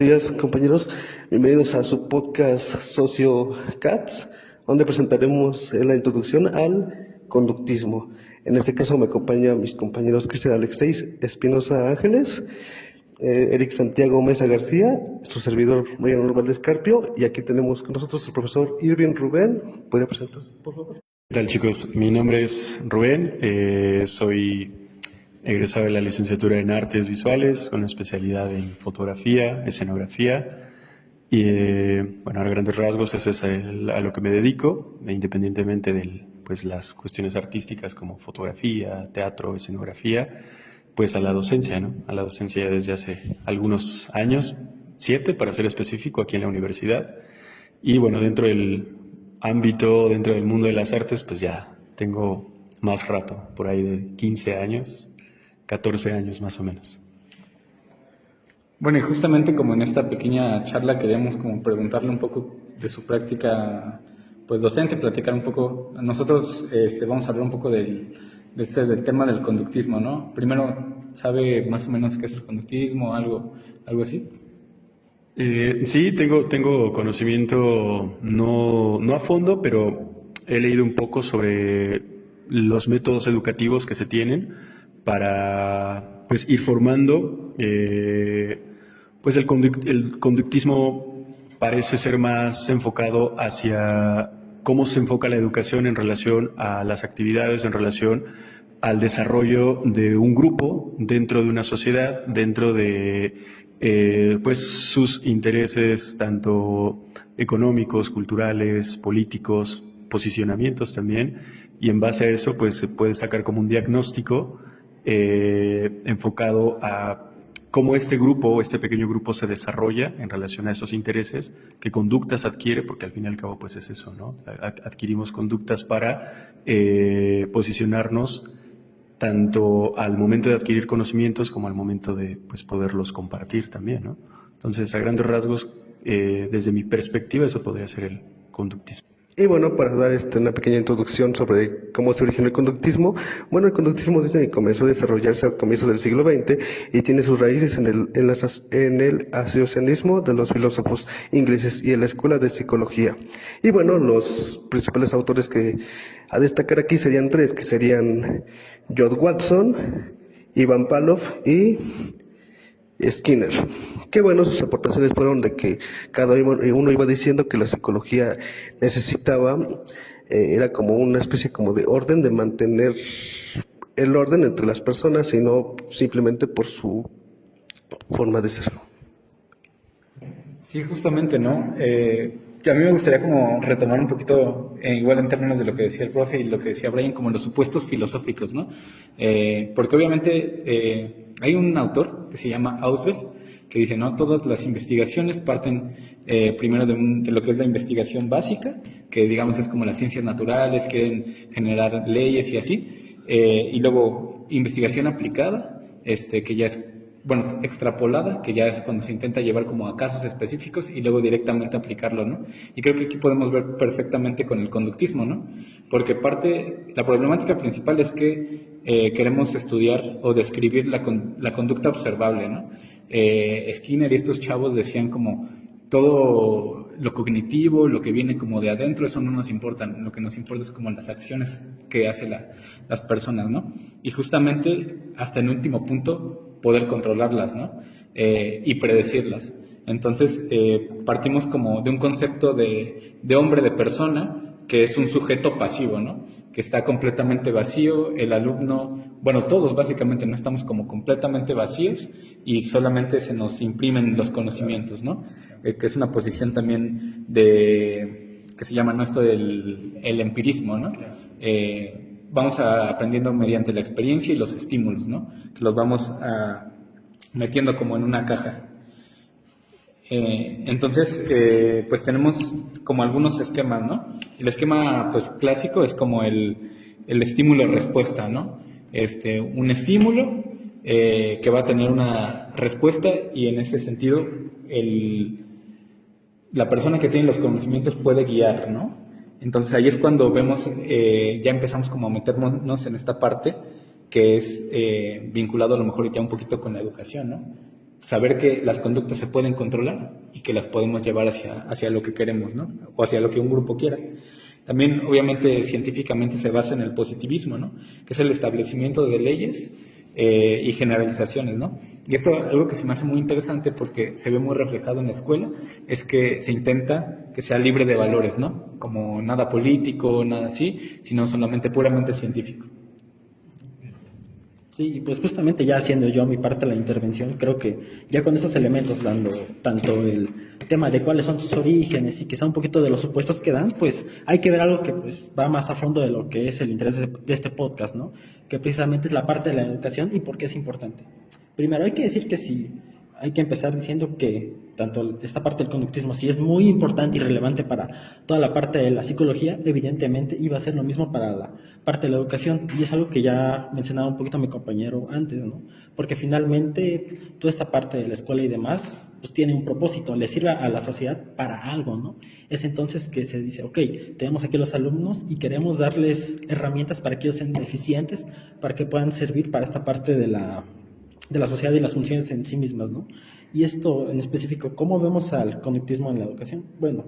días, compañeros. Bienvenidos a su podcast Socio Cats, donde presentaremos la introducción al conductismo. En este caso me acompañan mis compañeros Cristian Alexei Espinosa Ángeles, Eric Santiago Mesa García, su servidor Mariano Valdés Carpio, y aquí tenemos con nosotros el profesor Irving Rubén. ¿Podría presentarse, por favor? ¿Qué tal, chicos? Mi nombre es Rubén, soy egresado de la licenciatura en Artes Visuales con especialidad en fotografía, escenografía y bueno, a grandes rasgos eso es a lo que me dedico, independientemente de las cuestiones artísticas como fotografía, teatro, escenografía, pues a la docencia, ¿no? A la docencia desde hace algunos años, 7 para ser específico, aquí en la universidad. Y bueno, dentro del ámbito, dentro del mundo de las artes, pues ya tengo más rato, por ahí de 15 años, 14 años más o menos. Bueno, y justamente como en esta pequeña charla queremos como preguntarle un poco de su práctica pues docente, platicar un poco. Nosotros vamos a hablar un poco del tema del conductismo, ¿no? Primero, ¿sabe más o menos qué es el conductismo, algo así? Sí, tengo conocimiento no a fondo, pero he leído un poco sobre los métodos educativos que se tienen para pues ir formando. Pues el conductismo parece ser más enfocado hacia cómo se enfoca la educación en relación a las actividades, en relación al desarrollo de un grupo dentro de una sociedad, dentro de pues sus intereses tanto económicos, culturales, políticos, posicionamientos también, y en base a eso pues se puede sacar como un diagnóstico enfocado a cómo este grupo, este pequeño grupo se desarrolla en relación a esos intereses, qué conductas adquiere, porque al fin y al cabo pues es eso, ¿no? Adquirimos conductas para posicionarnos tanto al momento de adquirir conocimientos como al momento de pues poderlos compartir también, ¿no? Entonces, a grandes rasgos, desde mi perspectiva, eso podría ser el conductismo. Y bueno, para dar una pequeña introducción sobre cómo se originó el conductismo, bueno, el conductismo desde que comenzó a desarrollarse a comienzos del siglo XX y tiene sus raíces en el asociacionismo de los filósofos ingleses y en la escuela de psicología. Y bueno, los principales autores que a destacar aquí serían 3, que serían John Watson, Ivan Pavlov y Skinner. Qué bueno, sus aportaciones fueron de que cada uno iba diciendo que la psicología necesitaba, era como una especie como de orden, de mantener el orden entre las personas y no simplemente por su forma de ser. Sí, justamente, ¿no? Que a mí me gustaría como retomar un poquito, igual en términos de lo que decía el profe y lo que decía Brian, como los supuestos filosóficos, ¿no? Porque obviamente hay un autor que se llama Auswell, que dice, ¿no? Todas las investigaciones parten primero de lo que es la investigación básica, que digamos es como las ciencias naturales, quieren generar leyes y así, y luego investigación aplicada, que ya es extrapolada, que ya es cuando se intenta llevar como a casos específicos y luego directamente aplicarlo, ¿no? Y creo que aquí podemos ver perfectamente con el conductismo, ¿no? Porque la problemática principal es que queremos estudiar o describir la conducta observable, ¿no? Skinner y estos chavos decían como todo lo cognitivo, lo que viene como de adentro, eso no nos importa, lo que nos importa es como las acciones que hacen las personas, ¿no? Y justamente hasta el último punto poder controlarlas, ¿no? Y predecirlas. Entonces partimos como de un concepto de hombre, de persona, que es un sujeto pasivo, ¿no? Que está completamente vacío, el alumno, bueno, todos básicamente no estamos como completamente vacíos y solamente se nos imprimen los conocimientos, ¿no? Que es una posición también que se llama, ¿no? Esto el empirismo, ¿no? Vamos aprendiendo mediante la experiencia y los estímulos, ¿no? Que los vamos metiendo como en una caja. Entonces, pues tenemos como algunos esquemas, ¿no? El esquema, pues, clásico es como el estímulo-respuesta, ¿no? Un estímulo que va a tener una respuesta y en ese sentido la persona que tiene los conocimientos puede guiar, ¿no? Entonces ahí es cuando vemos, ya empezamos como a meternos en esta parte que es vinculado a lo mejor ya un poquito con la educación, ¿no? saber que las conductas se pueden controlar y que las podemos llevar hacia lo que queremos, ¿no? O hacia lo que un grupo quiera. También, obviamente, científicamente se basa en el positivismo, ¿no? Que es el establecimiento de leyes y generalizaciones, ¿no? Y esto, algo que se me hace muy interesante porque se ve muy reflejado en la escuela, es que se intenta que sea libre de valores, ¿no? Como nada político, nada así, sino solamente puramente científico. Sí, pues justamente ya haciendo yo mi parte de la intervención, creo que ya con esos elementos, dando tanto el tema de cuáles son sus orígenes y quizá un poquito de los supuestos que dan, pues hay que ver algo que pues va más a fondo de lo que es el interés de este podcast, ¿no? Que precisamente es la parte de la educación y por qué es importante. Primero hay que decir que sí, hay que empezar diciendo que tanto esta parte del conductismo, si es muy importante y relevante para toda la parte de la psicología, evidentemente iba a ser lo mismo para la parte de la educación, y es algo que ya mencionaba un poquito mi compañero antes, ¿no? Porque finalmente toda esta parte de la escuela y demás, pues tiene un propósito, le sirve a la sociedad para algo, ¿no? Es entonces que se dice, ok, tenemos aquí los alumnos y queremos darles herramientas para que ellos sean eficientes, para que puedan servir para esta parte de la sociedad y las funciones en sí mismas, ¿no? Y esto en específico, ¿cómo vemos al conductismo en la educación? Bueno,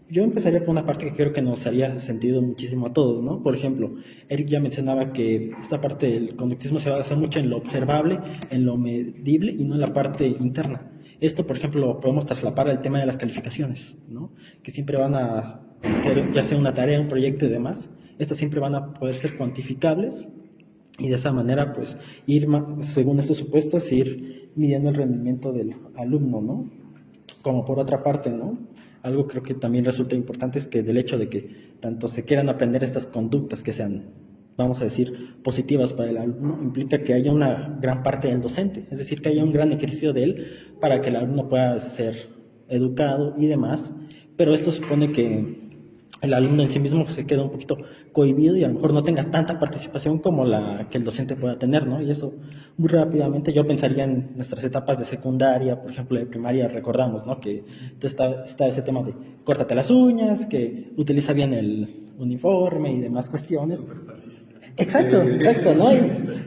yo empezaría por una parte que creo que nos haría sentido muchísimo a todos, ¿no? Por ejemplo, Eric ya mencionaba que esta parte del conductismo se va a basar mucho en lo observable, en lo medible y no en la parte interna. Esto, por ejemplo, lo podemos trasladar al tema de las calificaciones, ¿no? Que siempre van a ser, ya sea una tarea, un proyecto y demás, estas siempre van a poder ser cuantificables y de esa manera, pues, según estos supuestos, ir midiendo el rendimiento del alumno, ¿no? Como por otra parte, ¿no? Algo creo que también resulta importante es que del hecho de que tanto se quieran aprender estas conductas que sean, vamos a decir, positivas para el alumno, implica que haya una gran parte del docente, es decir, que haya un gran ejercicio de él para que el alumno pueda ser educado y demás, pero esto supone que el alumno en sí mismo se queda un poquito cohibido y a lo mejor no tenga tanta participación como la que el docente pueda tener, ¿no? Y eso muy rápidamente yo pensaría en nuestras etapas de secundaria, por ejemplo, de primaria, recordamos, ¿no? Que está ese tema de córtate las uñas, que utiliza bien el uniforme y demás cuestiones. Exacto, ¿no?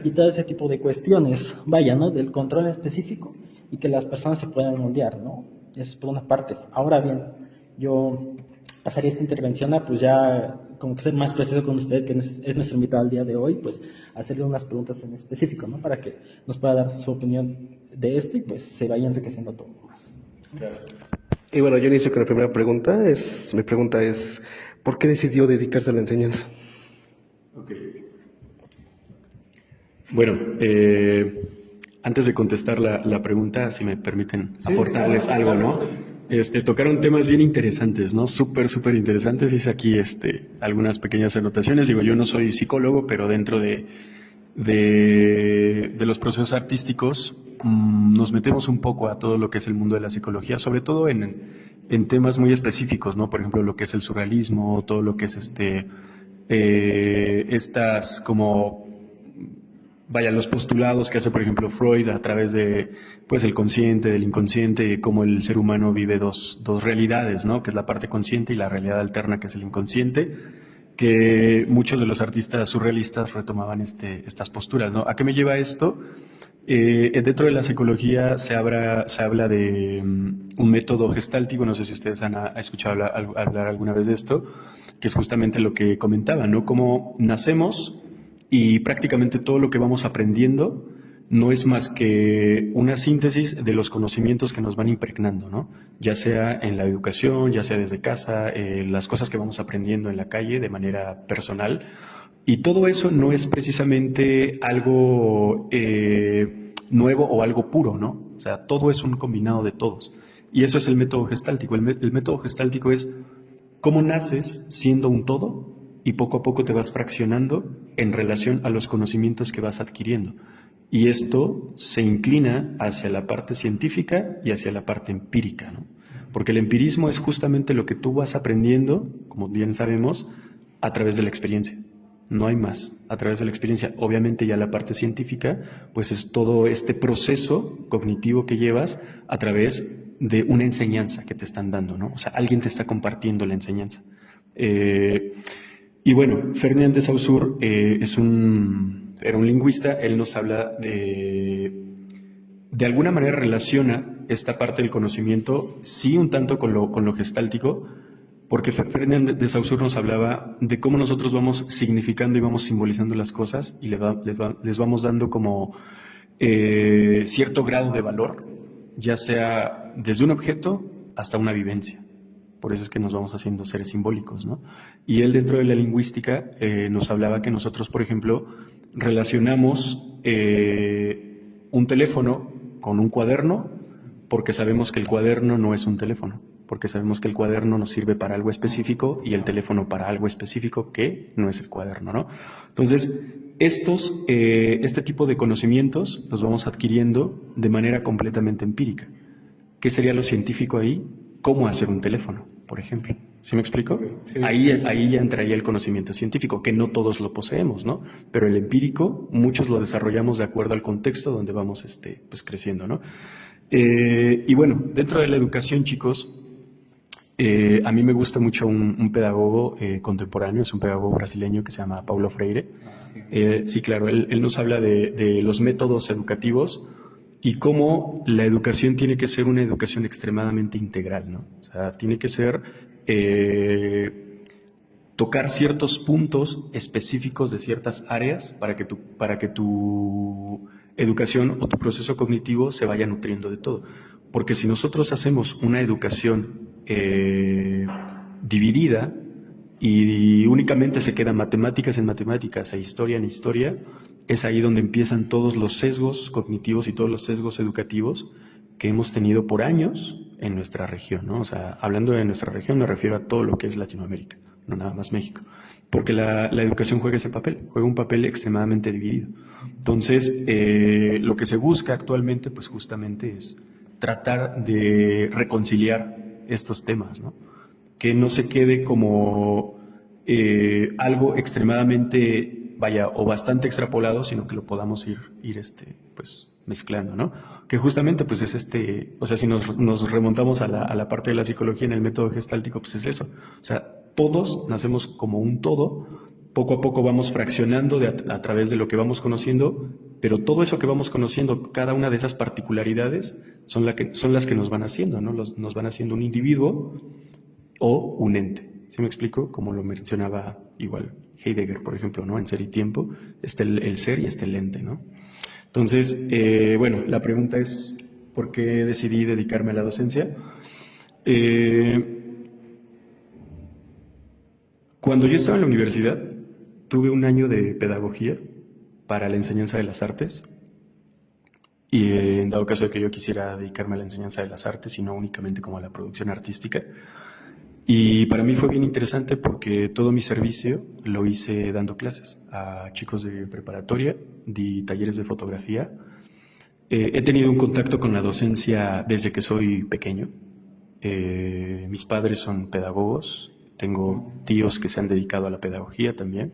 Y todo ese tipo de cuestiones, vaya, ¿no? Del control específico y que las personas se puedan moldear, ¿no? Eso es por una parte. Ahora bien, yo pasaría esta intervención a pues ya como que ser más preciso con usted, que es nuestro invitado al día de hoy, pues hacerle unas preguntas en específico, ¿no? Para que nos pueda dar su opinión de esto y pues se vaya enriqueciendo todo más. Claro. Y bueno, yo inicio con la primera pregunta. Mi pregunta es, ¿por qué decidió dedicarse a la enseñanza? Ok. Bueno, antes de contestar la pregunta, si me permiten aportarles algo, ¿no? Tocaron temas bien interesantes, ¿no? Súper interesantes. Hice aquí algunas pequeñas anotaciones. Digo, yo no soy psicólogo, pero dentro de los procesos artísticos nos metemos un poco a todo lo que es el mundo de la psicología, sobre todo en temas muy específicos, ¿no? Por ejemplo, lo que es el surrealismo, todo lo que es estas como... Vaya, los postulados que hace, por ejemplo, Freud a través de, pues, el consciente, del inconsciente, cómo el ser humano vive dos realidades, ¿no? Que es la parte consciente y la realidad alterna, que es el inconsciente, que muchos de los artistas surrealistas retomaban estas posturas, ¿no? ¿A qué me lleva esto? Dentro de la psicología se habla de un método gestáltico, no sé si ustedes han escuchado hablar alguna vez de esto, que es justamente lo que comentaba, ¿no? Cómo nacemos y prácticamente todo lo que vamos aprendiendo no es más que una síntesis de los conocimientos que nos van impregnando, ¿no? Ya sea en la educación, ya sea desde casa, las cosas que vamos aprendiendo en la calle de manera personal. Y todo eso no es precisamente algo nuevo o algo puro, ¿no? O sea, todo es un combinado de todos. Y eso es el método gestáltico. El método gestáltico es cómo naces siendo un todo y poco a poco te vas fraccionando en relación a los conocimientos que vas adquiriendo. Y esto se inclina hacia la parte científica y hacia la parte empírica, ¿no? Porque el empirismo es justamente lo que tú vas aprendiendo, como bien sabemos, a través de la experiencia. No hay más, a través de la experiencia. Obviamente ya la parte científica, pues es todo este proceso cognitivo que llevas a través de una enseñanza que te están dando, ¿no? O sea, alguien te está compartiendo la enseñanza. Y bueno, Ferdinand de Saussure era un lingüista. Él nos habla de de alguna manera relaciona esta parte del conocimiento, sí un tanto con lo gestáltico, porque Ferdinand de Saussure nos hablaba de cómo nosotros vamos significando y vamos simbolizando las cosas y les vamos dando como cierto grado de valor, ya sea desde un objeto hasta una vivencia. Por eso es que nos vamos haciendo seres simbólicos, ¿no? Y él, dentro de la lingüística, nos hablaba que nosotros, por ejemplo, relacionamos un teléfono con un cuaderno porque sabemos que el cuaderno no es un teléfono, porque sabemos que el cuaderno nos sirve para algo específico y el teléfono para algo específico que no es el cuaderno, ¿no? Entonces, este tipo de conocimientos los vamos adquiriendo de manera completamente empírica. ¿Qué sería lo científico ahí? ¿Cómo hacer un teléfono, por ejemplo? ¿Sí me explico? Sí. Ahí ya entraría el conocimiento científico, que no todos lo poseemos, ¿no? Pero el empírico, muchos lo desarrollamos de acuerdo al contexto donde vamos pues creciendo, ¿no? Y bueno, dentro de la educación, chicos, a mí me gusta mucho un pedagogo contemporáneo, es un pedagogo brasileño que se llama Paulo Freire. Sí, claro, él nos habla de los métodos educativos y cómo la educación tiene que ser una educación extremadamente integral, ¿no? O sea, tiene que ser tocar ciertos puntos específicos de ciertas áreas para que tu educación o tu proceso cognitivo se vaya nutriendo de todo. Porque si nosotros hacemos una educación dividida y únicamente se quedan matemáticas en matemáticas e historia en historia, es ahí donde empiezan todos los sesgos cognitivos y todos los sesgos educativos que hemos tenido por años en nuestra región, ¿no? O sea, hablando de nuestra región me refiero a todo lo que es Latinoamérica, no nada más México, porque la educación juega ese papel, juega un papel extremadamente dividido. Entonces, lo que se busca actualmente, pues justamente es tratar de reconciliar estos temas, ¿no? Que no se quede como algo extremadamente, o bastante extrapolado, sino que lo podamos ir pues mezclando, ¿no? Que justamente pues es o sea, si nos remontamos a la parte de la psicología en el método gestáltico, pues es eso. O sea, todos nacemos como un todo, poco a poco vamos fraccionando a través de lo que vamos conociendo, pero todo eso que vamos conociendo, cada una de esas particularidades son las que nos van haciendo, ¿no? Nos van haciendo un individuo o un ente. ¿Sí me explico? Como lo mencionaba igual Heidegger, por ejemplo, ¿no? En Ser y Tiempo está el ser y está el ente, ¿no? Entonces, bueno, la pregunta es, ¿por qué decidí dedicarme a la docencia? Cuando yo estaba en la universidad, tuve un año de pedagogía para la enseñanza de las artes y en dado caso de que yo quisiera dedicarme a la enseñanza de las artes y no únicamente como a la producción artística. Y para mí fue bien interesante porque todo mi servicio lo hice dando clases a chicos de preparatoria, di talleres de fotografía. He tenido un contacto con la docencia desde que soy pequeño. Mis padres son pedagogos, tengo tíos que se han dedicado a la pedagogía también.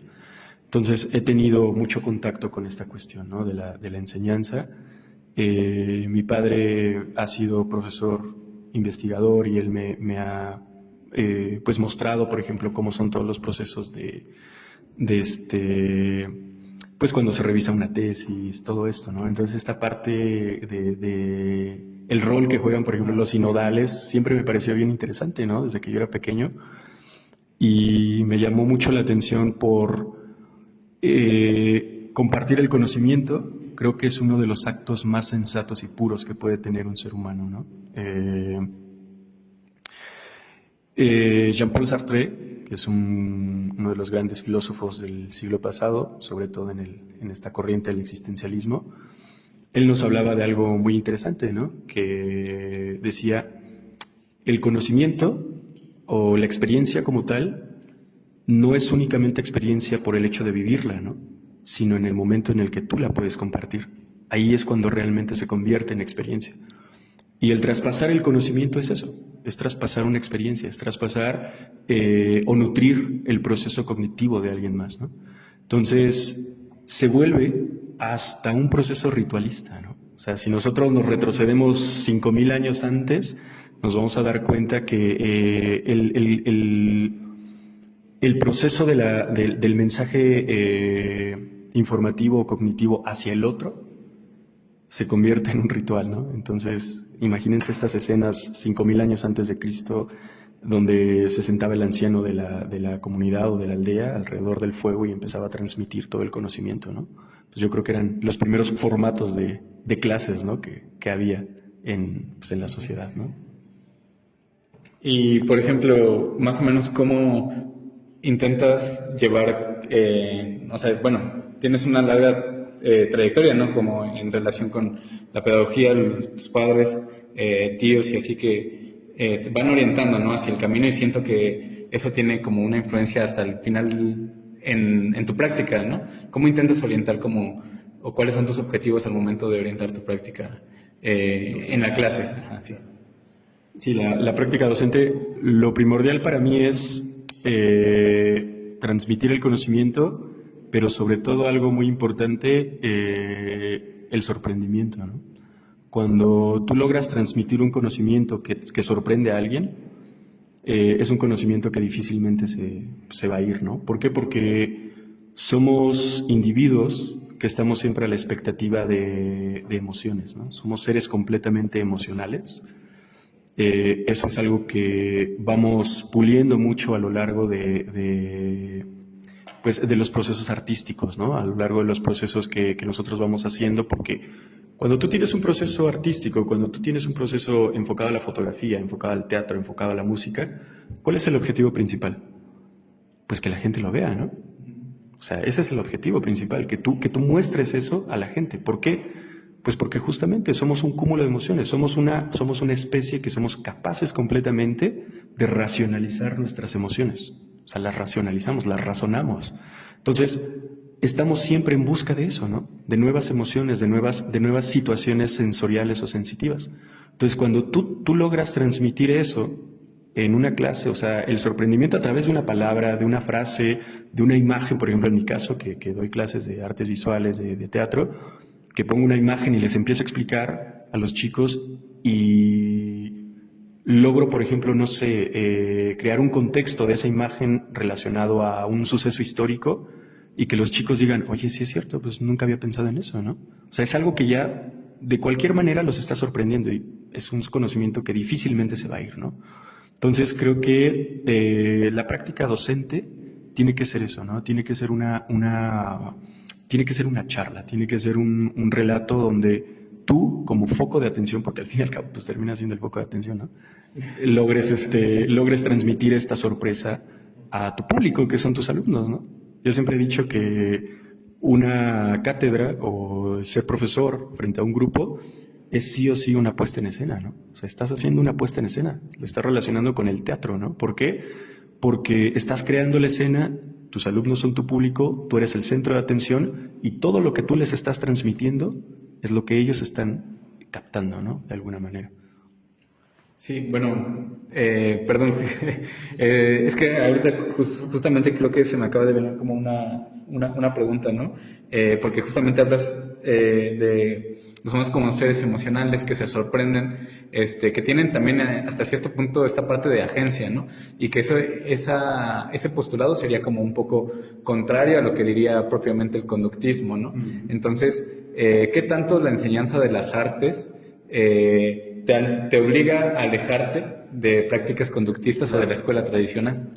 Entonces he tenido mucho contacto con esta cuestión, ¿no? de la enseñanza. Mi padre ha sido profesor investigador y él me ha pues mostrado, por ejemplo, cómo son todos los procesos pues cuando se revisa una tesis, todo esto, ¿no? Entonces esta parte de el rol que juegan, por ejemplo, los sinodales, siempre me pareció bien interesante, ¿no? Desde que yo era pequeño. Y me llamó mucho la atención por compartir el conocimiento. Creo que es uno de los actos más sensatos y puros que puede tener un ser humano, ¿no? Jean-Paul Sartre, que es uno de los grandes filósofos del siglo pasado, sobre todo en esta corriente del existencialismo, él nos hablaba de algo muy interesante, ¿no? Que decía, el conocimiento o la experiencia como tal no es únicamente experiencia por el hecho de vivirla, ¿no? Sino en el momento en el que tú la puedes compartir. Ahí es cuando realmente se convierte en experiencia. Y el traspasar el conocimiento es eso, es traspasar una experiencia, es traspasar o nutrir el proceso cognitivo de alguien más, ¿no? Entonces, se vuelve hasta un proceso ritualista, ¿no? O sea, si nosotros nos retrocedemos 5,000 años antes, nos vamos a dar cuenta que el proceso del mensaje informativo o cognitivo hacia el otro se convierte en un ritual, ¿no? Entonces, imagínense estas escenas 5000 años antes de Cristo, donde se sentaba el anciano de la comunidad o de la aldea alrededor del fuego y empezaba a transmitir todo el conocimiento, ¿no? Pues yo creo que eran los primeros formatos de clases, ¿no? que había pues en la sociedad, ¿no? Y, por ejemplo, más o menos cómo intentas llevar, o sea, bueno, tienes una larga trayectoria, ¿no? Como en relación con la pedagogía, tus padres, tíos y así que te van orientando, ¿no? Hacia el camino y siento que eso tiene como una influencia hasta el final en tu práctica, ¿no? ¿Cómo intentas orientar o cuáles son tus objetivos al momento de orientar tu práctica en la clase? Ajá, sí. Sí, la práctica docente, lo primordial para mí es transmitir el conocimiento, pero sobre todo algo muy importante, el sorprendimiento, ¿no? Cuando tú logras transmitir un conocimiento que sorprende a alguien, es un conocimiento que difícilmente se va a ir, ¿no? ¿Por qué? Porque somos individuos que estamos siempre a la expectativa de emociones, ¿no? Somos seres completamente emocionales. Eso es algo que vamos puliendo mucho a lo largo pues, de los procesos artísticos, ¿no? A lo largo de los procesos que nosotros vamos haciendo, porque cuando tú tienes un proceso artístico, cuando tú tienes un proceso enfocado a la fotografía, enfocado al teatro, enfocado a la música, ¿cuál es el objetivo principal? Pues que la gente lo vea, ¿no? O sea, ese es el objetivo principal, que tú muestres eso a la gente. ¿Por qué? Pues porque justamente somos un cúmulo de emociones, somos una especie que somos capaces completamente de racionalizar nuestras emociones. O sea, las racionalizamos, las razonamos. Entonces, estamos siempre en busca de eso, ¿no? De nuevas emociones, de nuevas situaciones sensoriales o sensitivas. Entonces, cuando tú logras transmitir eso en una clase, o sea, el sorprendimiento a través de una palabra, de una frase, de una imagen, por ejemplo, en mi caso, que doy clases de artes visuales, de teatro, que pongo una imagen y les empiezo a explicar a los chicos y logro, por ejemplo, no sé, crear un contexto de esa imagen relacionado a un suceso histórico y que los chicos digan, oye, sí es cierto, pues nunca había pensado en eso, ¿no? O sea, es algo que ya de cualquier manera los está sorprendiendo y es un conocimiento que difícilmente se va a ir, ¿no? Entonces creo que la práctica docente tiene que ser eso, ¿no? Tiene que ser tiene que ser una charla, tiene que ser un relato donde tú, como foco de atención, porque al fin y al cabo pues termina siendo el foco de atención, ¿no? Logres transmitir esta sorpresa a tu público, que son tus alumnos, ¿no? Yo siempre he dicho que una cátedra o ser profesor frente a un grupo es sí o sí una puesta en escena, ¿no? O sea, estás haciendo una puesta en escena, lo estás relacionando con el teatro, ¿no? ¿Por qué? Porque estás creando la escena, tus alumnos son tu público, tú eres el centro de atención y todo lo que tú les estás transmitiendo es lo que ellos están captando, ¿no? De alguna manera. Sí, bueno, perdón, es que ahorita justamente creo que se me acaba de venir como una pregunta, ¿no? Porque justamente hablas de somos como seres emocionales que se sorprenden, que tienen también hasta cierto punto esta parte de agencia, ¿no? Y que ese postulado sería como un poco contrario a lo que diría propiamente el conductismo, ¿no? Entonces, ¿qué tanto la enseñanza de las artes te obliga a alejarte de prácticas conductistas o de la escuela tradicional?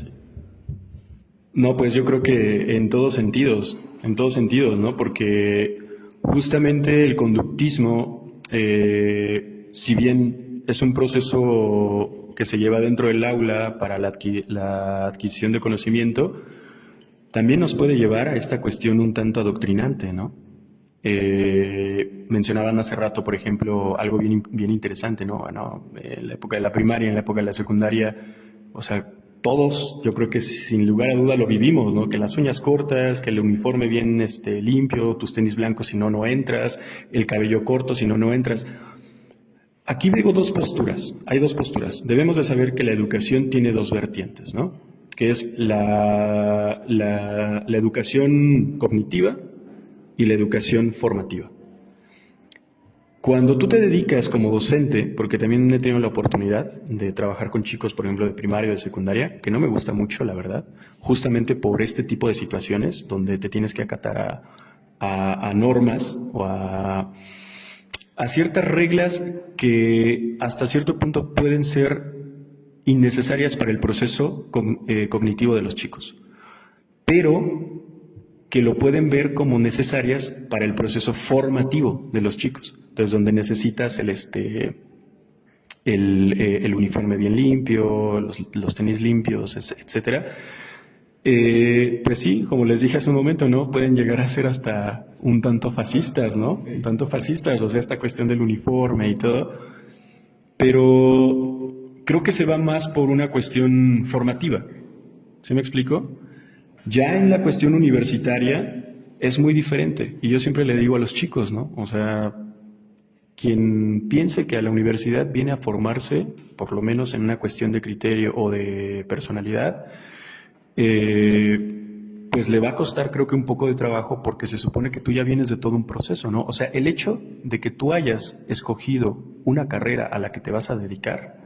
No, pues yo creo que en todos sentidos, ¿no? Porque justamente el conductismo, si bien es un proceso que se lleva dentro del aula para la adquisición de conocimiento, también nos puede llevar a esta cuestión un tanto adoctrinante, ¿no? Mencionaban hace rato, por ejemplo, algo bien interesante, ¿no? Bueno, en la época de la primaria, en la época de la secundaria, o sea, todos, yo creo que sin lugar a duda lo vivimos, ¿no? Que las uñas cortas, que el uniforme bien limpio, tus tenis blancos, si no, no entras, el cabello corto, si no, no entras. Aquí veo dos posturas, hay dos posturas. Debemos de saber que la educación tiene dos vertientes, ¿no? Que es la educación cognitiva y la educación formativa. Cuando tú te dedicas como docente, porque también he tenido la oportunidad de trabajar con chicos, por ejemplo, de primaria o de secundaria, que no me gusta mucho, la verdad, justamente por este tipo de situaciones donde te tienes que acatar a normas o a a ciertas reglas que hasta cierto punto pueden ser innecesarias para el proceso cognitivo de los chicos, pero que lo pueden ver como necesarias para el proceso formativo de los chicos. Entonces, donde necesitas el uniforme bien limpio, los tenis limpios, etcétera. Pues sí, como les dije hace un momento, ¿no? Pueden llegar a ser hasta un tanto fascistas, ¿no? Un tanto fascistas, o sea, esta cuestión del uniforme y todo. Pero creo que se va más por una cuestión formativa. ¿Sí me explico? Ya en la cuestión universitaria es muy diferente. Y yo siempre le digo a los chicos, ¿no? O sea, quien piense que a la universidad viene a formarse, por lo menos en una cuestión de criterio o de personalidad, pues le va a costar, creo que un poco de trabajo, porque se supone que tú ya vienes de todo un proceso, ¿no? O sea, el hecho de que tú hayas escogido una carrera a la que te vas a dedicar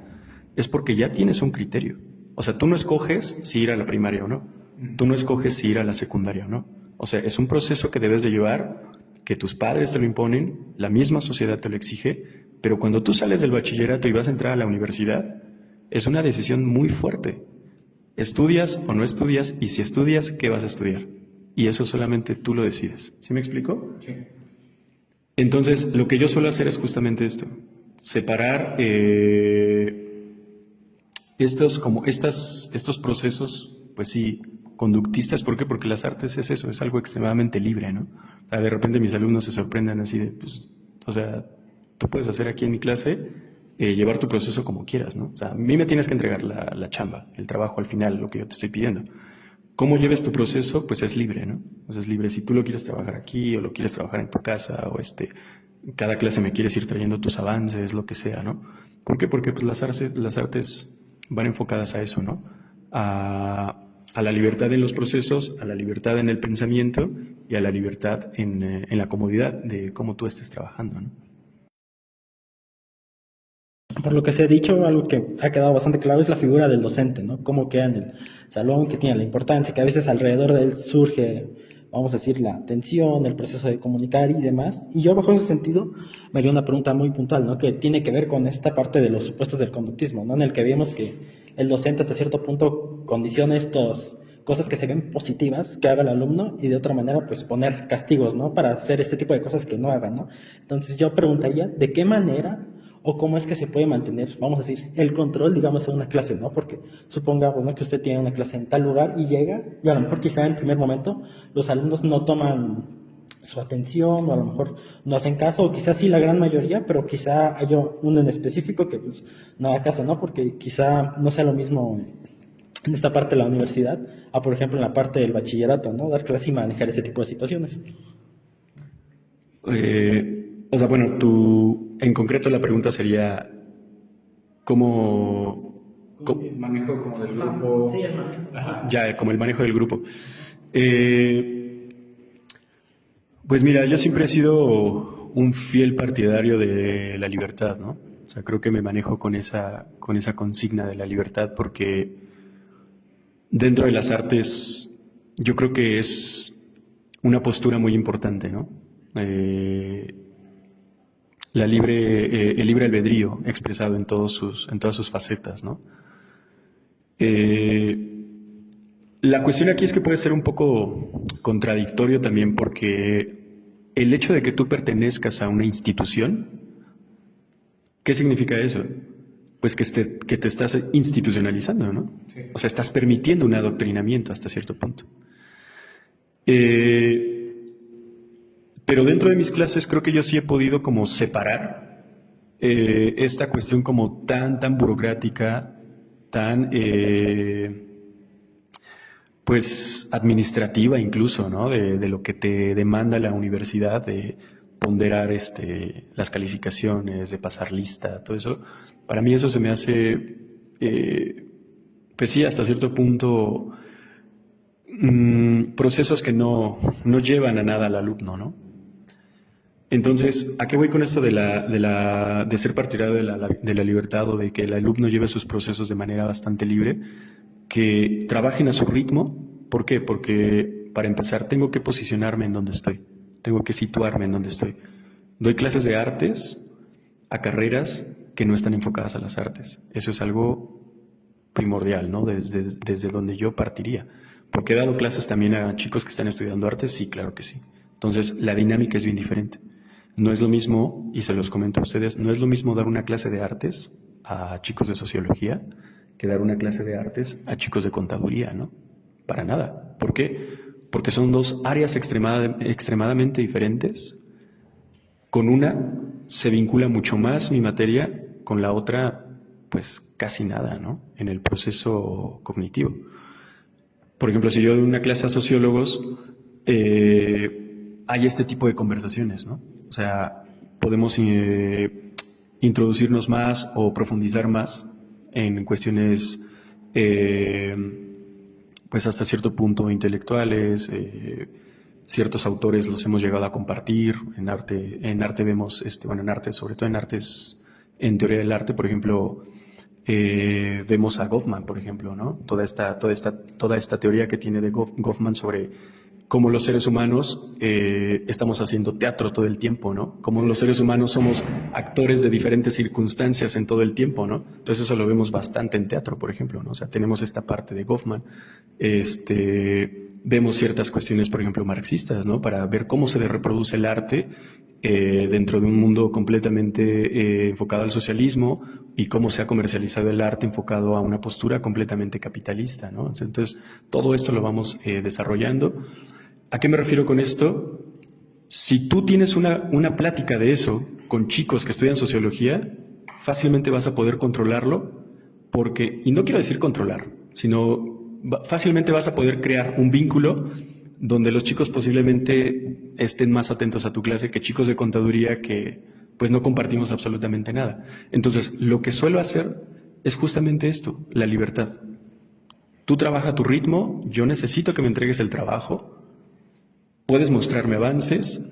es porque ya tienes un criterio. O sea, tú no escoges si ir a la primaria o no. Tú no escoges si ir a la secundaria o no. O sea, es un proceso que debes de llevar, que tus padres te lo imponen, la misma sociedad te lo exige, pero cuando tú sales del bachillerato y vas a entrar a la universidad, es una decisión muy fuerte. ¿Estudias o no estudias? Y si estudias, ¿qué vas a estudiar? Y eso solamente tú lo decides. ¿Sí me explico? Sí. Entonces, lo que yo suelo hacer es justamente esto. Separar estos procesos, pues sí, conductistas. ¿Por qué? Porque las artes es eso, es algo extremadamente libre, ¿no? O sea, de repente mis alumnos se sorprenden así de, pues, o sea, tú puedes hacer aquí en mi clase, llevar tu proceso como quieras, ¿no? O sea, a mí me tienes que entregar la chamba, el trabajo al final, lo que yo te estoy pidiendo. Cómo lleves tu proceso, pues es libre, ¿no? O sea, es libre. Si tú lo quieres trabajar aquí o lo quieres trabajar en tu casa o cada clase me quieres ir trayendo tus avances, lo que sea, ¿no? ¿Por qué? Porque pues las artes van enfocadas a eso, ¿no? A la libertad en los procesos, a la libertad en el pensamiento y a la libertad en la comodidad de cómo tú estés trabajando, ¿no? Por lo que se ha dicho, algo que ha quedado bastante claro es la figura del docente, ¿no? Cómo queda en el salón, que tiene la importancia, que a veces alrededor de él surge, vamos a decir, la tensión, el proceso de comunicar y demás. Y yo, bajo ese sentido, me haría una pregunta muy puntual, ¿no? Que tiene que ver con esta parte de los supuestos del conductismo, ¿no? En el que vemos que el docente hasta cierto punto condiciona estas cosas que se ven positivas que haga el alumno y de otra manera, pues, poner castigos, ¿no? Para hacer este tipo de cosas que no hagan, ¿no? Entonces, yo preguntaría, ¿de qué manera o cómo es que se puede mantener, vamos a decir, el control, digamos, en una clase, ¿no? Porque supongamos, ¿no?, que usted tiene una clase en tal lugar y llega, y a lo mejor quizá en primer momento los alumnos no toman su atención, o a lo mejor no hacen caso, o quizás sí la gran mayoría, pero quizá haya uno en específico que pues no haga caso, ¿no? Porque quizá no sea lo mismo en esta parte de la universidad, a por ejemplo en la parte del bachillerato, ¿no? Dar clase y manejar ese tipo de situaciones. O sea, bueno, en concreto la pregunta sería, ¿cómo El manejo como del grupo. Sí, el manejo. Ajá, ya, como el manejo del grupo? Pues mira, yo siempre he sido un fiel partidario de la libertad, ¿no? O sea, creo que me manejo con esa consigna de la libertad porque dentro de las artes yo creo que es una postura muy importante, ¿no? El libre albedrío expresado en todas sus facetas, ¿no? La cuestión aquí es que puede ser un poco contradictorio también porque el hecho de que tú pertenezcas a una institución, ¿qué significa eso? Pues que te estás institucionalizando, ¿no? Sí. O sea, estás permitiendo un adoctrinamiento hasta cierto punto. Pero dentro de mis clases creo que yo sí he podido como separar esta cuestión como tan burocrática, tan pues administrativa incluso, ¿no? De lo que te demanda la universidad, de ponderar las calificaciones, de pasar lista, todo eso. Para mí eso se me hace, pues sí, hasta cierto punto, procesos que no llevan a nada al alumno, ¿no? Entonces, ¿a qué voy con esto de ser partidario de la libertad o de que el alumno lleve sus procesos de manera bastante libre? Que trabajen a su ritmo. ¿Por qué? Porque, para empezar, tengo que posicionarme en donde estoy. Tengo que situarme en donde estoy. Doy clases de artes a carreras que no están enfocadas a las artes. Eso es algo primordial, ¿no? Desde donde yo partiría. Porque he dado clases también a chicos que están estudiando artes, sí, claro que sí. Entonces, la dinámica es bien diferente. No es lo mismo, y se los comento a ustedes, no es lo mismo dar una clase de artes a chicos de sociología que dar una clase de artes a chicos de contaduría, ¿no? Para nada. ¿Por qué? Porque son dos áreas extremadamente diferentes. Con una se vincula mucho más mi materia, con la otra, pues casi nada, ¿no? En el proceso cognitivo. Por ejemplo, si yo doy una clase a sociólogos, hay este tipo de conversaciones, ¿no? O sea, podemos introducirnos más o profundizar más en cuestiones, pues hasta cierto punto intelectuales. Ciertos autores los hemos llegado a compartir. En arte vemos, bueno, en arte, sobre todo en artes, en teoría del arte, por ejemplo, vemos a Goffman, por ejemplo, ¿no? Toda esta teoría que tiene de Goffman sobre cómo los seres humanos estamos haciendo teatro todo el tiempo, ¿no? Cómo los seres humanos somos actores de diferentes circunstancias en todo el tiempo, ¿no? Entonces eso lo vemos bastante en teatro, por ejemplo, ¿no? O sea, tenemos esta parte de Goffman. Vemos ciertas cuestiones, por ejemplo, marxistas, ¿no? Para ver cómo se reproduce el arte dentro de un mundo completamente enfocado al socialismo y cómo se ha comercializado el arte enfocado a una postura completamente capitalista, ¿no? Entonces, todo esto lo vamos desarrollando. ¿A qué me refiero con esto? Si tú tienes una plática de eso con chicos que estudian sociología, fácilmente vas a poder controlarlo, y no quiero decir controlar, sino fácilmente vas a poder crear un vínculo donde los chicos posiblemente estén más atentos a tu clase que chicos de contaduría que pues no compartimos absolutamente nada. Entonces, lo que suelo hacer es justamente esto, la libertad. Tú trabaja a tu ritmo, yo necesito que me entregues el trabajo, puedes mostrarme avances,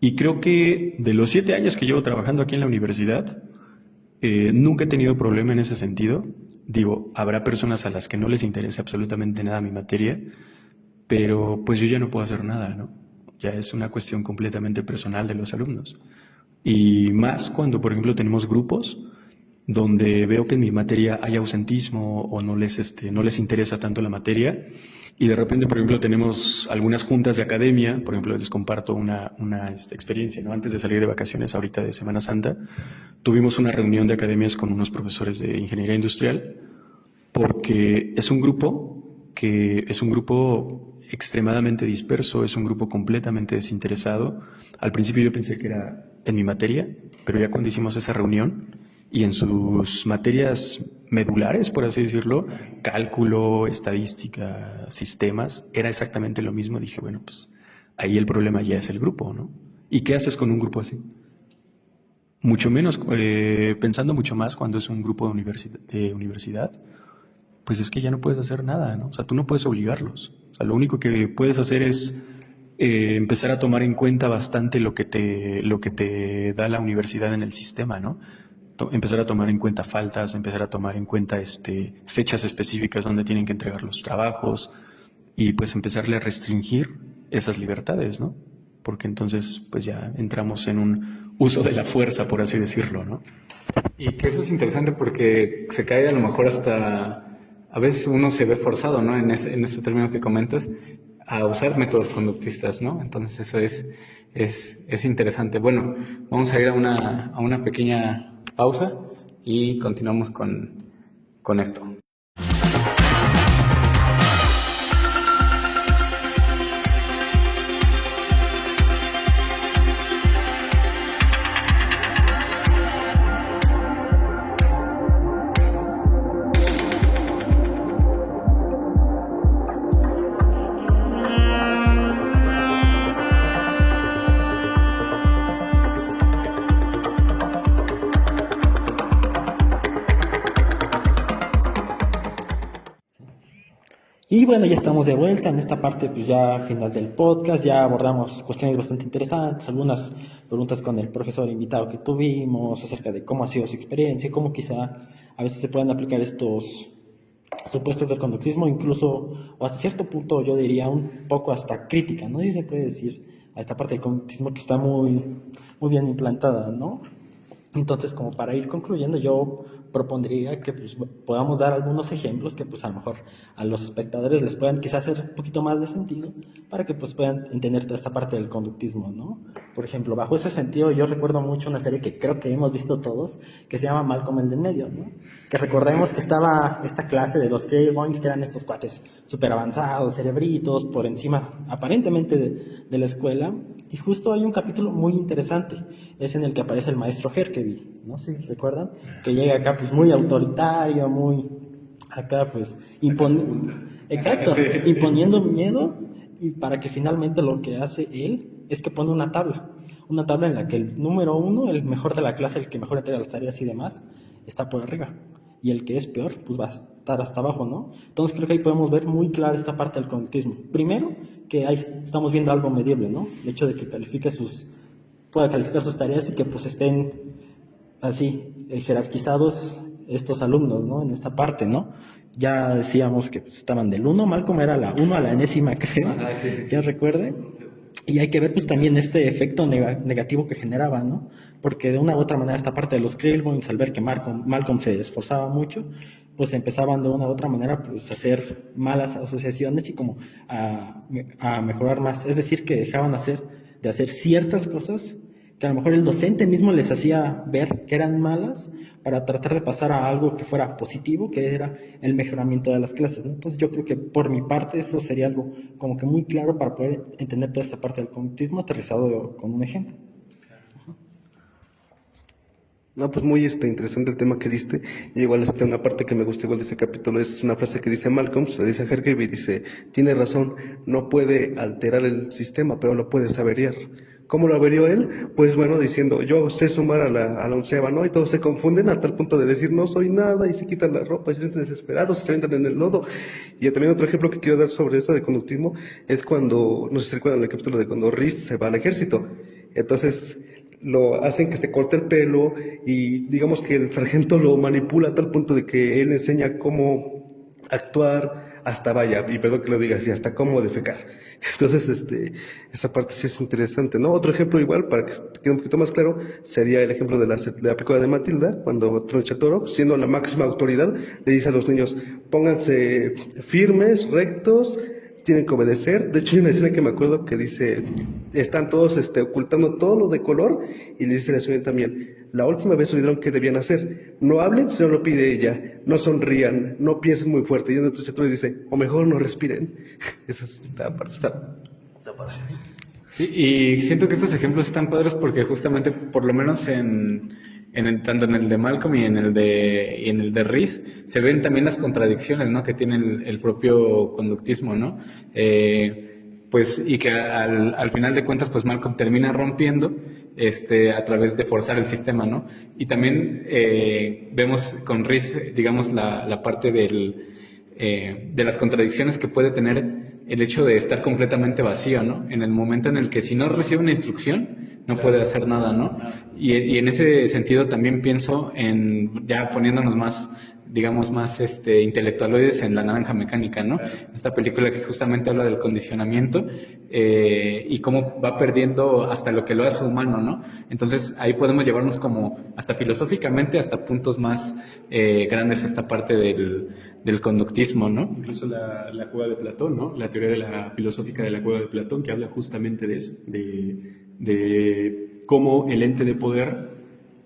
y creo que de los 7 años que llevo trabajando aquí en la universidad, nunca he tenido problema en ese sentido. Digo, habrá personas a las que no les interese absolutamente nada mi materia, pero pues yo ya no puedo hacer nada, ¿no? Ya es una cuestión completamente personal de los alumnos. Y más cuando, por ejemplo, tenemos grupos donde veo que en mi materia hay ausentismo o no les interesa tanto la materia, y de repente, por ejemplo, tenemos algunas juntas de academia. Por ejemplo, les comparto una experiencia, ¿no? Antes de salir de vacaciones, ahorita de Semana Santa, tuvimos una reunión de academias con unos profesores de ingeniería industrial, porque es un grupo extremadamente disperso, es un grupo completamente desinteresado. Al principio yo pensé que era en mi materia, pero ya cuando hicimos esa reunión y en sus materias medulares, por así decirlo, cálculo, estadística, sistemas, era exactamente lo mismo. Dije, bueno, pues ahí el problema ya es el grupo, ¿no? ¿Y qué haces con un grupo así? Mucho menos, pensando mucho más cuando es un grupo de universidad, pues es que ya no puedes hacer nada, ¿no? O sea, tú no puedes obligarlos. O sea, lo único que puedes hacer es empezar a tomar en cuenta bastante lo que te da la universidad en el sistema, ¿no? Empezar a tomar en cuenta faltas, empezar a tomar en cuenta fechas específicas donde tienen que entregar los trabajos, y pues empezarle a restringir esas libertades, ¿no? Porque entonces pues ya entramos en un uso de la fuerza, por así decirlo, ¿no? Y que eso es interesante porque se cae a lo mejor hasta, a veces uno se ve forzado, ¿no? En ese término que comentas, a usar métodos conductistas, ¿no? Entonces eso es interesante. Bueno, vamos a ir a una pequeña pausa y continuamos con esto. Y bueno, ya estamos de vuelta en esta parte, pues ya final del podcast. Ya abordamos cuestiones bastante interesantes, algunas preguntas con el profesor invitado que tuvimos acerca de cómo ha sido su experiencia, cómo quizá a veces se pueden aplicar estos supuestos del conductismo, incluso, o hasta cierto punto yo diría un poco hasta crítica, ¿no? Y se puede decir a esta parte del conductismo que está muy, muy bien implantada, ¿no? Entonces, como para ir concluyendo, yo propondría que pues, podamos dar algunos ejemplos que pues a lo mejor a los espectadores les puedan quizás hacer un poquito más de sentido para que pues puedan entender toda esta parte del conductismo, ¿no? Por ejemplo, bajo ese sentido yo recuerdo mucho una serie que creo que hemos visto todos, que se llama Malcolm el de en medio, ¿no? Que recordemos que estaba esta clase de los Clairvoyants, que eran estos cuates súper avanzados, cerebritos, por encima aparentemente de la escuela. Y justo hay un capítulo muy interesante, es en el que aparece el maestro Herkeby, ¿no? ¿Sí recuerdan? Que llega acá pues muy autoritario, muy acá pues exacto, imponiendo miedo, y para que finalmente lo que hace él es que pone una tabla en la que el número 1, el mejor de la clase, el que mejor entrega las tareas y demás, está por arriba, y el que es peor pues va a estar hasta abajo, ¿no? Entonces creo que ahí podemos ver muy clara esta parte del conductismo. Primero, que ahí estamos viendo algo medible, ¿no? El hecho de que pueda calificar sus tareas y que pues estén así jerarquizados estos alumnos, ¿no? En esta parte, ¿no? Ya decíamos que pues, estaban del 1, Malcolm era la 1 a la enésima, creo, ya recuerde. Y hay que ver pues también este efecto negativo que generaba, ¿no? Porque de una u otra manera esta parte de los Clairvoyants, al ver que Malcolm se esforzaba mucho, pues empezaban de una u otra manera pues a hacer malas asociaciones y como a mejorar más. Es decir, que dejaban de hacer ciertas cosas que a lo mejor el docente mismo les hacía ver que eran malas para tratar de pasar a algo que fuera positivo, que era el mejoramiento de las clases, ¿no? Entonces yo creo que por mi parte eso sería algo como que muy claro para poder entender toda esta parte del conductismo aterrizado con un ejemplo. No, pues muy interesante el tema que diste. Y igual una parte que me gusta igual de ese capítulo es una frase que dice Malcolm, se le dice a Herkeby, dice, tiene razón, no puede alterar el sistema, pero lo puede averiar. ¿Cómo lo averió él? Pues bueno, diciendo, yo sé sumar a la onceava, ¿no? Y todos se confunden a tal punto de decir, no soy nada, y se quitan la ropa, y se sienten desesperados, y se avientan en el lodo. Y también otro ejemplo que quiero dar sobre eso de conductismo es cuando, no sé si se recuerdan el capítulo de cuando Reese se va al ejército. Entonces, lo hacen que se corte el pelo y digamos que el sargento lo manipula a tal punto de que él enseña cómo actuar, hasta vaya, y perdón que lo diga así, hasta cómo defecar. Entonces, esa parte sí es interesante, ¿no? Otro ejemplo igual, para que quede un poquito más claro, sería el ejemplo de la película de Matilda, cuando Tronchatoro, siendo la máxima autoridad, le dice a los niños, pónganse firmes, rectos, tienen que obedecer. De hecho, hay una escena que me acuerdo que dice, están todos ocultando todo lo de color, y le dice a la señora también, la última vez olvidaron qué debían hacer. No hablen si no lo pide ella, no sonrían, no piensen muy fuerte. Y entonces Tronchatoro dice, o mejor no respiren. Eso está padre. Sí, y siento que estos ejemplos están padres porque justamente, por lo menos tanto en el de Malcolm y en el de Reese, se ven también las contradicciones, ¿no? Que tiene el propio conductismo, ¿no? Pues, y que al final de cuentas, pues Malcolm termina rompiendo, a través de forzar el sistema, ¿no? Y también vemos con Reese, digamos, la parte de las contradicciones que puede tener el hecho de estar completamente vacío, ¿no? En el momento en el que si no recibe una instrucción, no puede hacer nada, ¿no? Y en ese sentido también pienso en, ya poniéndonos más, digamos, más intelectualoides, en La Naranja Mecánica, ¿no? Esta película que justamente habla del condicionamiento y cómo va perdiendo hasta lo que lo hace humano, ¿no? Entonces ahí podemos llevarnos como hasta filosóficamente hasta puntos más grandes esta parte del conductismo, ¿no? Incluso la cueva de Platón, ¿no? La teoría de la filosófica de la cueva de Platón, que habla justamente de eso, de cómo el ente de poder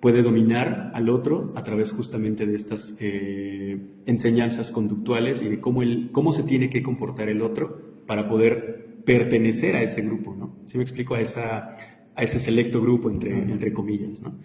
puede dominar al otro a través justamente de estas enseñanzas conductuales y de cómo se tiene que comportar el otro para poder pertenecer a ese grupo, ¿no? ¿Sí me explico? A ese selecto grupo, entre comillas, ¿no?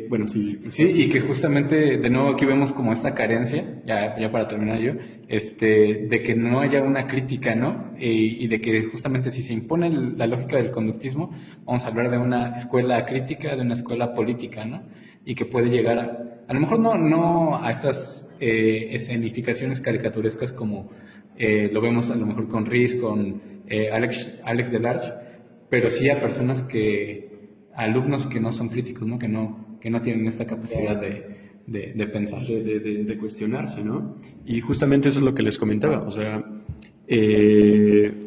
Bueno, sí. Sí, y que justamente, de nuevo, aquí vemos como esta carencia, ya para terminar yo, de que no haya una crítica, ¿no? Y de que justamente si se impone la lógica del conductismo, vamos a hablar de una escuela crítica, de una escuela política, ¿no? Y que puede llegar a lo mejor no a estas escenificaciones caricaturescas como lo vemos a lo mejor con Reese, con Alex Delarge, pero sí a personas alumnos que no son críticos, ¿no? Que no tienen esta capacidad de pensar. De cuestionarse, ¿no? Y justamente eso es lo que les comentaba, o sea,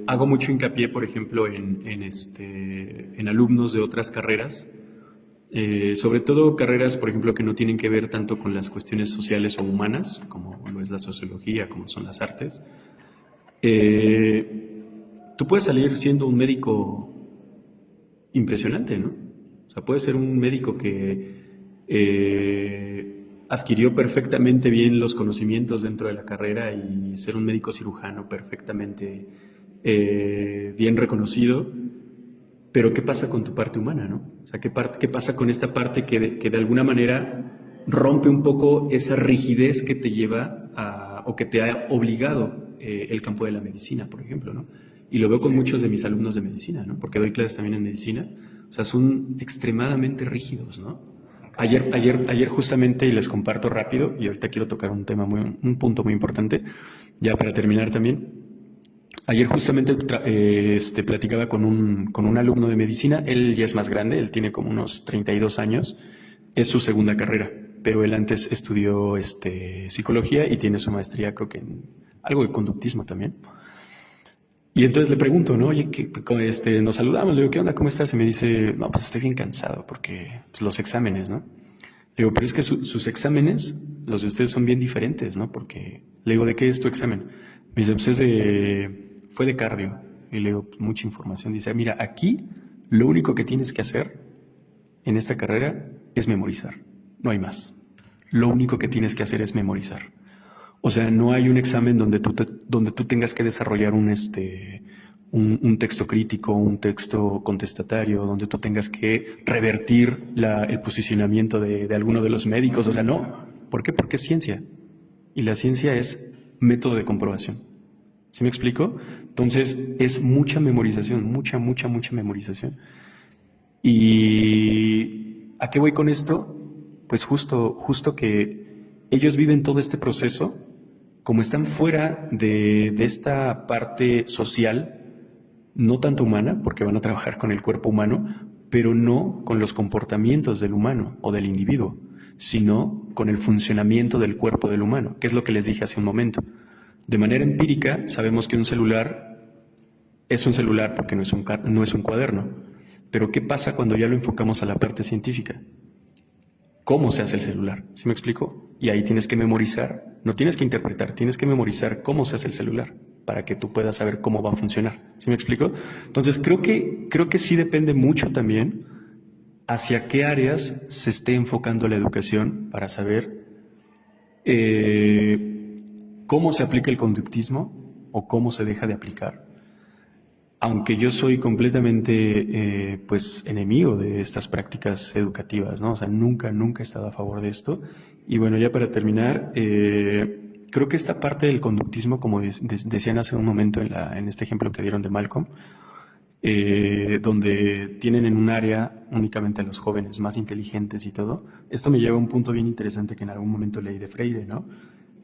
Hago mucho hincapié, por ejemplo, en alumnos de otras carreras, sobre todo carreras, por ejemplo, que no tienen que ver tanto con las cuestiones sociales o humanas, como lo es la sociología, como son las artes. Tú puedes salir siendo un médico impresionante, ¿no? O sea, puedes ser un médico que adquirió perfectamente bien los conocimientos dentro de la carrera y ser un médico cirujano perfectamente bien reconocido, pero ¿qué pasa con tu parte humana, no? O sea, ¿qué pasa con esta parte que de alguna manera rompe un poco esa rigidez que te lleva o que te ha obligado el campo de la medicina, por ejemplo, ¿no? Y lo veo con muchos de mis alumnos de medicina, ¿no? Porque doy clases también en medicina. O sea, son extremadamente rígidos, ¿no? Ayer justamente, y les comparto rápido, y ahorita quiero tocar un un punto muy importante, ya para terminar también. Ayer justamente platicaba con un alumno de medicina. Él ya es más grande, él tiene como unos 32 años, es su segunda carrera, pero él antes estudió psicología y tiene su maestría, creo que en algo de conductivismo también. Y entonces le pregunto, ¿no? Oye, nos saludamos, le digo, ¿qué onda? ¿Cómo estás? Y me dice, no, pues estoy bien cansado porque pues, los exámenes, ¿no? Le digo, pero es que sus exámenes, los de ustedes son bien diferentes, ¿no? Porque le digo, ¿de qué es tu examen? Me dice, pues fue de cardio. Y le digo, mucha información. Dice, mira, aquí lo único que tienes que hacer en esta carrera es memorizar. No hay más. Lo único que tienes que hacer es memorizar. O sea, no hay un examen donde tú tengas que desarrollar un texto crítico, un texto contestatario, donde tú tengas que revertir el posicionamiento de alguno de los médicos. O sea, no. ¿Por qué? Porque es ciencia. Y la ciencia es método de comprobación. ¿Sí me explico? Entonces, es mucha memorización, mucha memorización. ¿Y a qué voy con esto? Pues justo que ellos viven todo este proceso, como están fuera de esta parte social, no tanto humana, porque van a trabajar con el cuerpo humano, pero no con los comportamientos del humano o del individuo, sino con el funcionamiento del cuerpo del humano, que es lo que les dije hace un momento. De manera empírica, sabemos que un celular es un celular porque no es un cuaderno, pero ¿qué pasa cuando ya lo enfocamos a la parte científica? ¿Cómo se hace el celular? ¿Sí me explico? Y ahí tienes que memorizar, no tienes que interpretar, tienes que memorizar cómo se hace el celular para que tú puedas saber cómo va a funcionar. ¿Sí me explico? Entonces, creo que sí depende mucho también hacia qué áreas se esté enfocando la educación para saber cómo se aplica el conductismo o cómo se deja de aplicar. Aunque yo soy completamente enemigo de estas prácticas educativas, ¿no? O sea, nunca he estado a favor de esto. Y bueno, ya para terminar, creo que esta parte del conductismo, como decían hace un momento en este ejemplo que dieron de Malcolm, donde tienen en un área únicamente a los jóvenes más inteligentes y todo, esto me lleva a un punto bien interesante que en algún momento leí de Freire, ¿no?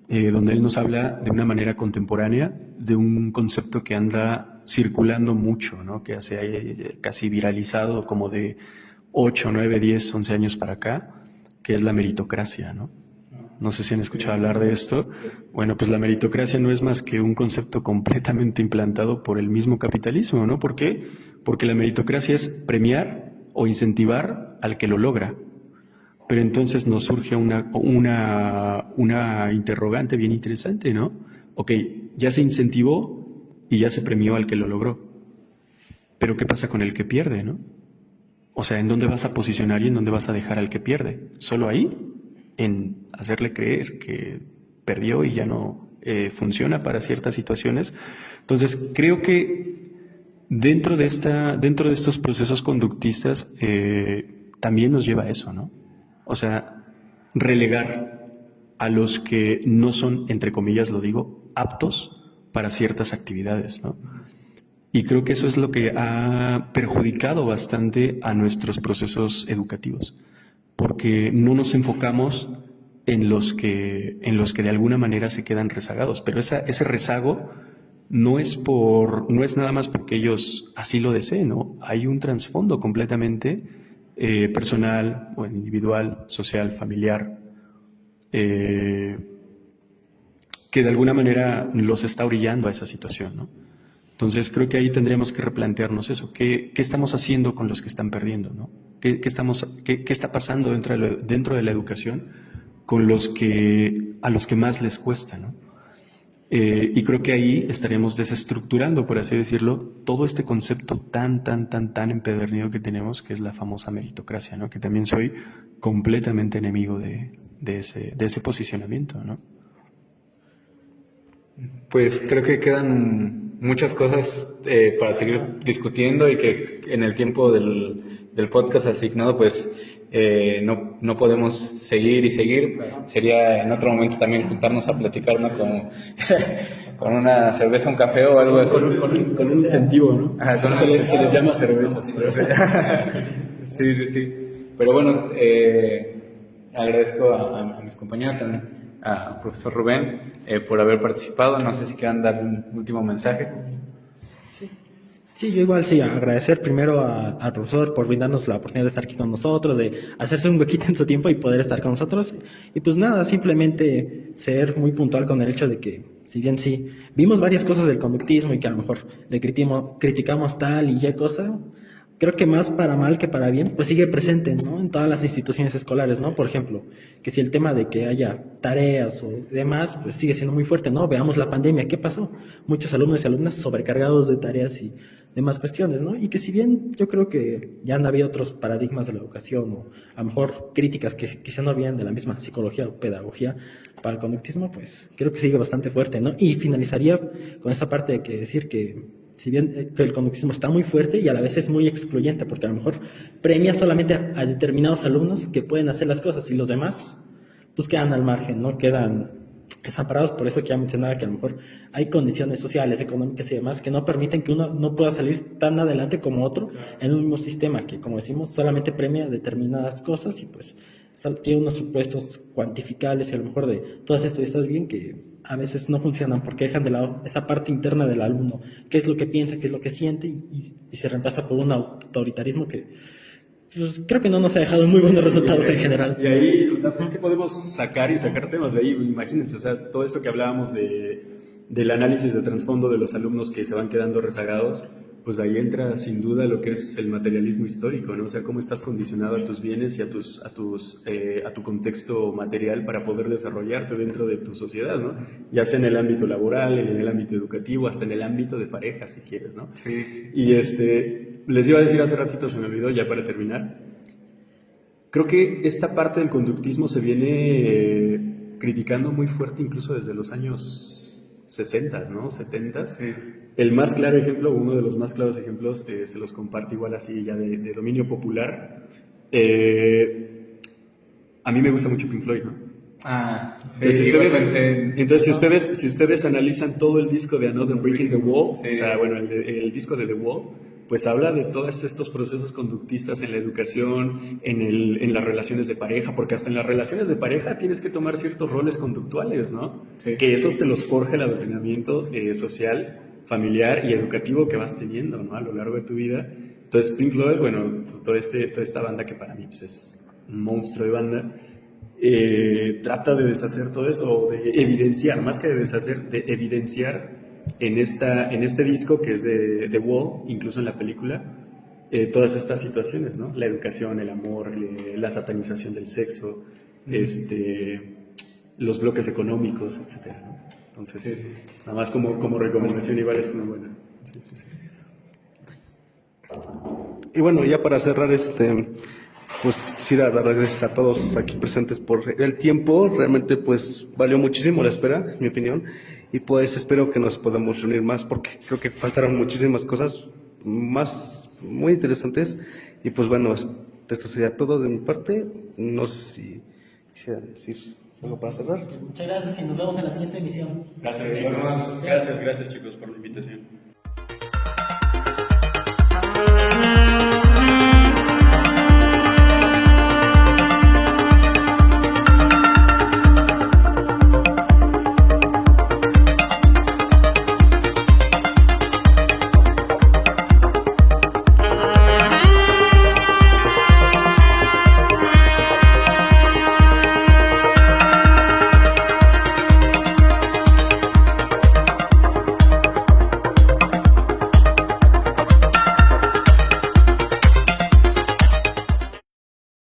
Donde él nos habla de una manera contemporánea de un concepto que anda circulando mucho, ¿no? Que se ha casi viralizado como de 8, 9, 10, 11 años para acá, que es la meritocracia, ¿no? No sé si han escuchado hablar de esto. Bueno, pues la meritocracia no es más que un concepto completamente implantado por el mismo capitalismo, ¿no? ¿Por qué? Porque la meritocracia es premiar o incentivar al que lo logra. Pero entonces nos surge una interrogante bien interesante, ¿no? Ok, ya se incentivó y ya se premió al que lo logró. Pero ¿qué pasa con el que pierde, no? O sea, ¿en dónde vas a posicionar y en dónde vas a dejar al que pierde? ¿Solo ahí? ¿En hacerle creer que perdió y ya no funciona para ciertas situaciones? Entonces, creo que dentro de estos procesos conductistas también nos lleva a eso, ¿no? O sea, relegar a los que no son, entre comillas lo digo, aptos para ciertas actividades, ¿no? Y creo que eso es lo que ha perjudicado bastante a nuestros procesos educativos, porque no nos enfocamos en los que de alguna manera se quedan rezagados, pero ese rezago no es nada más porque ellos así lo deseen, ¿no? Hay un trasfondo completamente personal o individual, social, familiar, que de alguna manera los está orillando a esa situación, ¿no? Entonces creo que ahí tendríamos que replantearnos eso, ¿qué estamos haciendo con los que están perdiendo, ¿no? ¿Qué está pasando dentro de la educación con a los que más les cuesta, ¿no? Y creo que ahí estaríamos desestructurando, por así decirlo, todo este concepto tan empedernido que tenemos, que es la famosa meritocracia, ¿no? Que también soy completamente enemigo de ese posicionamiento, ¿no? Pues creo que quedan muchas cosas para seguir discutiendo y que en el tiempo del podcast asignado pues no podemos seguir y seguir. Sería en otro momento también juntarnos a platicar, ¿no? Con una cerveza, un café o algo así. Con un incentivo, ¿no? Ajá, con se un les llama cervezas. Sí. Pero bueno, agradezco a mis compañeros, también al profesor Rubén, por haber participado. No sé si quieran dar un último mensaje. Sí, yo igual sí, agradecer primero al profesor por brindarnos la oportunidad de estar aquí con nosotros, de hacerse un huequito en su tiempo y poder estar con nosotros. Y pues nada, simplemente ser muy puntual con el hecho de que, si bien sí, vimos varias cosas del conductismo y que a lo mejor le criticamos tal y ya cosa, creo que más para mal que para bien, pues sigue presente, ¿no? En todas las instituciones escolares, ¿no? Por ejemplo, que si el tema de que haya tareas o demás, pues sigue siendo muy fuerte, ¿no? Veamos la pandemia, ¿qué pasó? Muchos alumnos y alumnas sobrecargados de tareas y demás cuestiones, ¿no? Y que si bien yo creo que ya han habido otros paradigmas de la educación o a lo mejor críticas que quizá no vienen de la misma psicología o pedagogía para el conductismo, pues creo que sigue bastante fuerte, ¿no? Y finalizaría con esta parte de que decir que si bien que el conductismo está muy fuerte y a la vez es muy excluyente, porque a lo mejor premia solamente a determinados alumnos que pueden hacer las cosas y los demás pues quedan al margen, ¿no? Quedan desamparados. Por eso que ya mencionaba que a lo mejor hay condiciones sociales, económicas y demás que no permiten que uno no pueda salir tan adelante como otro en un mismo sistema que, como decimos, solamente premia determinadas cosas y pues tiene unos supuestos cuantificables y a lo mejor de todas estas estás bien que a veces no funcionan porque dejan de lado esa parte interna del alumno, qué es lo que piensa, qué es lo que siente y se reemplaza por un autoritarismo que pues, creo que no nos ha dejado muy buenos resultados en general. Y ahí, o sea, es que podemos sacar temas de ahí, imagínense, o sea, todo esto que hablábamos del análisis de trasfondo de los alumnos que se van quedando rezagados, pues ahí entra sin duda lo que es el materialismo histórico, ¿no? O sea, cómo estás condicionado a tus bienes y a tu contexto material para poder desarrollarte dentro de tu sociedad, ¿no? Ya sea en el ámbito laboral, en el ámbito educativo, hasta en el ámbito de pareja, si quieres, ¿no? Sí. Y les iba a decir hace ratito, se me olvidó, ya para terminar, creo que esta parte del conductismo se viene criticando muy fuerte incluso desde los años 60, ¿no? 70. Sí. El más claro ejemplo, uno de los más claros ejemplos, se los comparto igual así ya de dominio popular. A mí me gusta mucho Pink Floyd, ¿no? Entonces, si ustedes analizan todo el disco de Another Brick in the Wall, sí. o sea, bueno, el disco de The Wall, pues habla de todos estos procesos conductistas en la educación, en las relaciones de pareja, porque hasta en las relaciones de pareja tienes que tomar ciertos roles conductuales, ¿no? Sí. Que esos te los forja el adoctrinamiento social, familiar y educativo que vas teniendo, ¿no? A lo largo de tu vida. Entonces, Pink Floyd, bueno, toda esta banda que para mí pues, es un monstruo de banda, trata de deshacer todo eso, o de evidenciar, más que de deshacer, de evidenciar en este disco que es de The Wall, incluso en la película, todas estas situaciones, ¿no? La educación, el amor, la satanización del sexo, los bloques económicos, etcétera, ¿no? Entonces, sí. Nada más como recomendación igual es una buena. Sí. Y bueno, ya para cerrar pues quisiera dar las gracias a todos aquí presentes por el tiempo. Realmente pues valió muchísimo la espera, en mi opinión, y pues espero que nos podamos reunir más porque creo que faltaron muchísimas cosas más muy interesantes. Y pues bueno, esto sería todo de mi parte. No sé si quisiera decir algo para cerrar. Muchas gracias y nos vemos en la siguiente emisión. Gracias, chicos. Gracias, chicos, por la invitación.